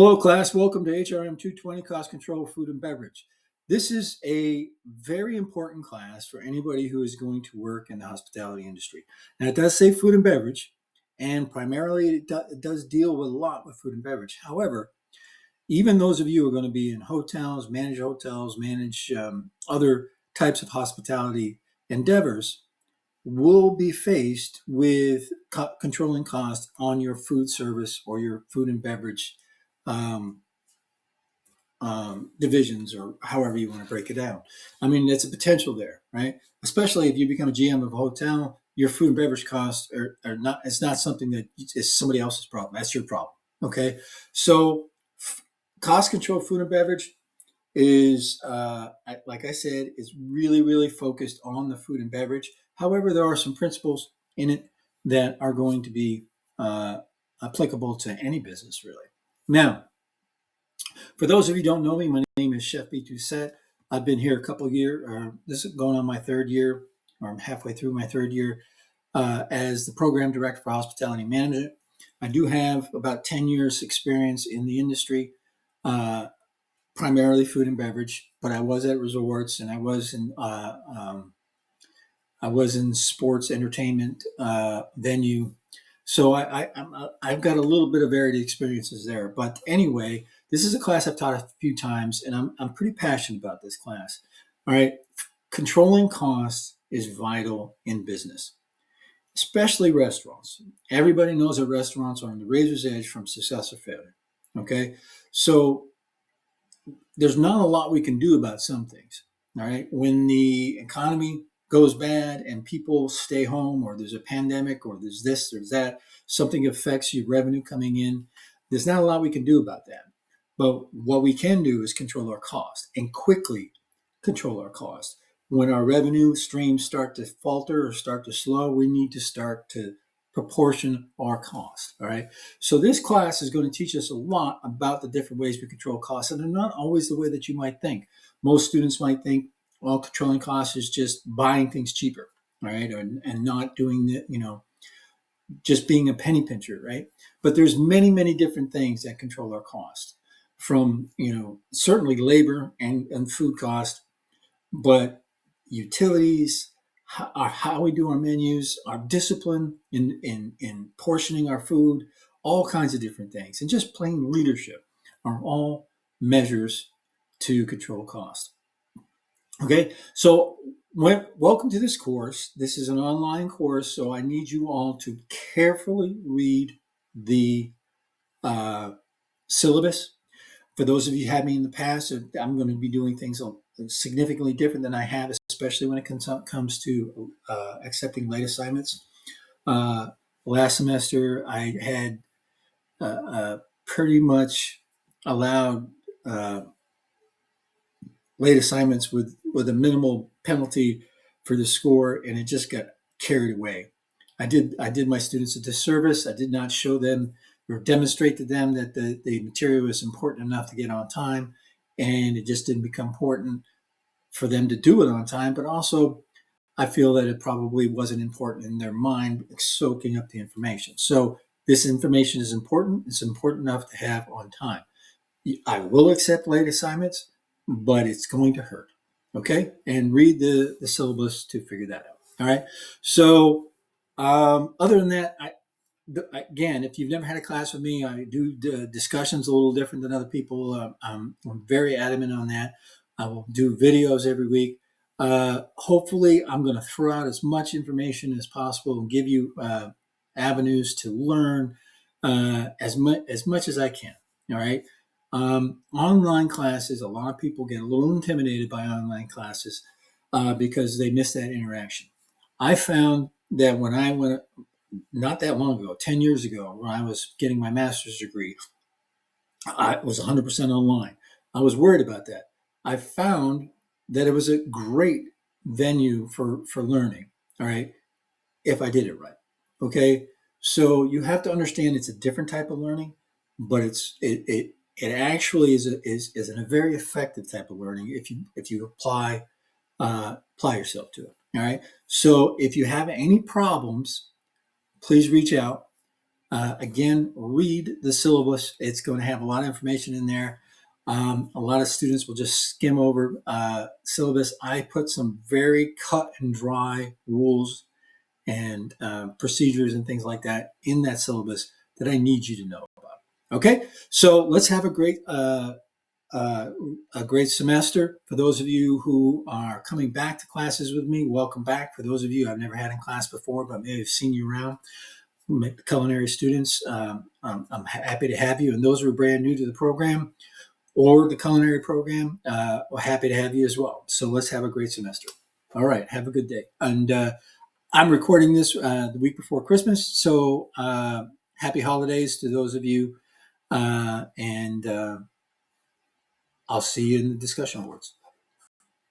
Hello, class. Welcome to HRM220 Cost Control Food and Beverage. This is a very important class for anybody who is going to work in the hospitality industry. Now, it does say food and beverage, and primarily it does deal with a lot with food and beverage. However, even those of you who are going to be in hotels, manage other types of hospitality endeavors, will be faced with controlling cost on your food service or your food and beverage um, divisions, or however you want to break it down. I mean, it's a potential there, right? Especially if you become a GM of a hotel, your food and beverage costs are not, it's not something that is somebody else's problem. That's your problem. Okay. So cost control food and beverage is, like I said, is really, really focused on the food and beverage. However, there are some principles in it that are going to be applicable to any business, really. Now, for those of you who don't know me, my name is Chef B. Toussaint. I've been here a couple of years. This is going on my third year, or I'm halfway through my third year as the program director for hospitality management. I do have about 10 years experience in the industry, primarily food and beverage, but I was at resorts and I was in sports entertainment venue. So I've got a little bit of varied experiences there. But anyway, this is a class I've taught a few times, and I'm pretty passionate about this class. All right, controlling costs is vital in business, especially restaurants. Everybody knows that restaurants are on the razor's edge from success or failure. Okay, so there's not a lot we can do about some things. All right, when the economy goes bad and people stay home, or there's a pandemic, or there's this, there's that, something affects your revenue coming in, there's not a lot we can do about that. But what we can do is control our cost, and quickly control our cost. When our revenue streams start to falter or start to slow, we need to start to proportion our cost. All right. So this class is going to teach us a lot about the different ways we control costs, and they're not always the way that you might think. Most students might think, well, controlling costs is just buying things cheaper, all right, and not doing the, just being a penny pincher, right? But there's many, many different things that control our cost, from, certainly labor and food cost, but utilities, how we do our menus, our discipline in portioning our food, all kinds of different things, and just plain leadership are all measures to control cost. Okay, so welcome to this course. This is an online course, so I need you all to carefully read the syllabus. For those of you who had me in the past, I'm going to be doing things significantly different than I have, especially when it comes to accepting late assignments. Last semester, I had pretty much allowed late assignments with a minimal penalty for the score, and it just got carried away. I did my students a disservice. I did not show them or demonstrate to them that the material was important enough to get on time, and it just didn't become important for them to do it on time. But also, I feel that it probably wasn't important in their mind, soaking up the information. So this information is important. It's important enough to have on time. I will accept late assignments, but it's going to hurt. Okay? And read the syllabus to figure that out. All right? So other than that, again, if you've never had a class with me, I do discussions a little different than other people. I'm very adamant on that. I will do videos every week. Hopefully, I'm going to throw out as much information as possible and give you avenues to learn as much as I can. All right. Online classes, a lot of people get a little intimidated by online classes because they miss that interaction. I found that when I went, not that long ago, 10 years ago, when I was getting my master's degree, I was 100% online. I was worried about that. I found that it was a great venue for learning, all right, if I did it right. Okay. So you have to understand it's a different type of learning, but it actually is a very effective type of learning if you apply yourself to it. All right. So if you have any problems, please reach out. Again, read the syllabus. It's going to have a lot of information in there. A lot of students will just skim over syllabus. I put some very cut and dry rules and procedures and things like that in that syllabus that I need you to know about. Okay, so let's have uh, a great semester. For those of you who are coming back to classes with me, welcome back. For those of you I've never had in class before, but maybe I've seen you around, culinary students, I'm happy to have you. And those who are brand new to the program or the culinary program, we're happy to have you as well. So let's have a great semester. All right, have a good day. And I'm recording this the week before Christmas, so happy holidays to those of you, and I'll see you in the discussion boards.